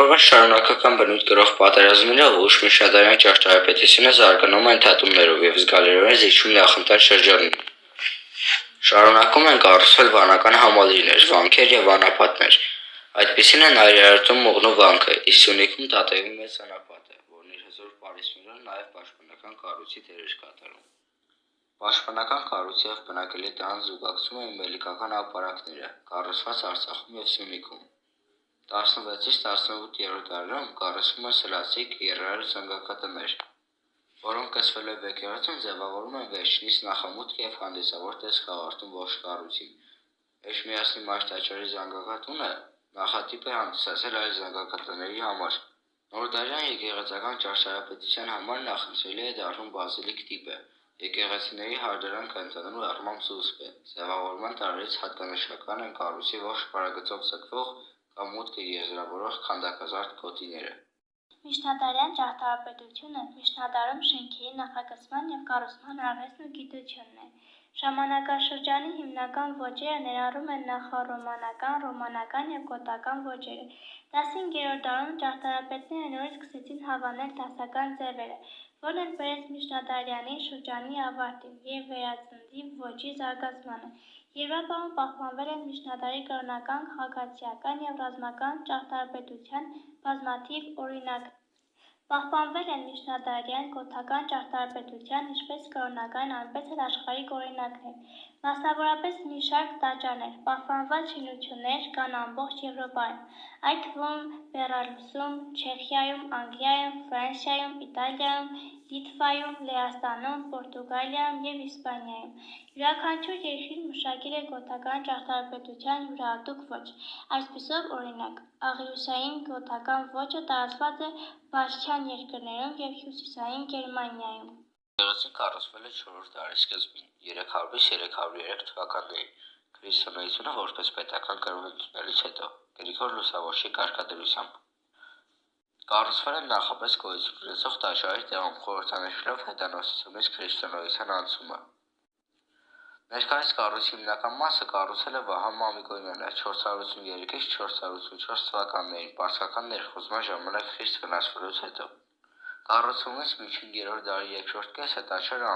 Ձևավորված շարունակական բնույթ կրող պատերազմներով ուշ միջնադարյան ճարտարապետությունը զարգանում է ընդհատումներով և զգալիորեն զիջում նախընտրած շրջանին։ Շարունակում են կառուցվել վանական համալիրներ, վանքեր և անապատներ։ Այդպիսին է Նայրարատում Մուղնու վանքը, իսկ Սյունիքում Տատևի մեծ անապատը, որն իր հզոր պարիսպներով նաև պաշտպանական կառույցի դեր էր կատարում։ Պաշտպանական կառույցի և բնակելի տան զուգակցում էին մելիքական ապարակները, կառուցված Արցախում և Սյունիքում։ 16-18-րդ դարերում կառուցվում են սլացիկ եռարար զանգակատներ, որոնք կցվելով եկեղեցուն ձևավորում են վերջինիս նախամուտք և հանդիսավոր տեսք հաղորդում ողջ կառույցին։ Էջմիածնի Մայր տաճարի զանգակատունը նախատիպ է հանդիսացել այլ զանգակատների համար։ Նորդարյան եկեղեցական ճարտարապետության համար նախընտրելի է դառնում բազիլիկ տիպը։ Եկեղեցիների հարդարանքը ընդհանուր առմամբ զուսպ է, ձևավորման տարրերից հատկանշական են կառույցի ողջ պարագծով ձգվող կամ մուտքը եզրավորող քանդակազարդ գոտիները։ Միջնադարյան ճարտարապետությունը միջնադարում շենքերի նախագծման և կառուցման արվեստն ու գիտությունն է։ Ժամանակաշրջանի հիմնական ոճերը ներառում են նախառոմանական, ռոմանական և գոթական ոճերը։ 15-րդ դարում ճարտարապետները նորից սկսեցին հավանել դասական ձևերը, որն էլ բերեց միջնադարյանի շրջանի ավարտին և վերածննդի ոճի զարգացմանը։ Եվրոպայում պահպանվել են միջնադարի կրոնական, քաղաքացիական և ռազմական ճարտարապետության բազմաթիվ օրինակներ։ Պահպանվել են միջնադարյան գոթական ճարտարապետության ինչպես կրոնական, այնպես էլ աշխարհիկ օրինակներ, մասնավորապես մի շարք տաճարներ, պահպանված շինություններ կան ամբողջ Եվրոպայում, այդ թվում Բելառուսում, Չեխիայում, Անգլիայում, Ֆրանսիայում, Իտալիայում, Լիտվայում, Լեհաստանում, Պորտուգալիայում և Իսպանիայում։ Յուրաքանչյուր երկիր մշակել է գոթական ճարտարապետության յուրահատուկ ոճ։ Այսպիսով, օրինակ, աղյուսային գոթական ոճը տարածված է բալթյան երկրներում և հյուսիսային Գերմանիայում։ Եկեղեցին կառուցվել է 4-րդ դարի սկզբին, 300-303 թվականներին, քրիստոնեությունը որպես պետական կրոն ընդունելուց հետո, Գրիգոր Լուսավորչի կարգադրությամբ։ Կառուցվել է նախապես գոյություն ունեցող տաճարի տեղում, խորհրդանշելով հետանոսությունից քրիստոնեության անցումը։ Ներկայիս կառույցի հիմնական մասը կառուցել է Վահան Մամիկոնյանը 483-484 թվականներին պարսկական ներխուժման ժամանակ խիստ վնասվելուց հետո։ Կառուցումից մինչև 3-րդ դարի երկրորդ կեսը տաճարը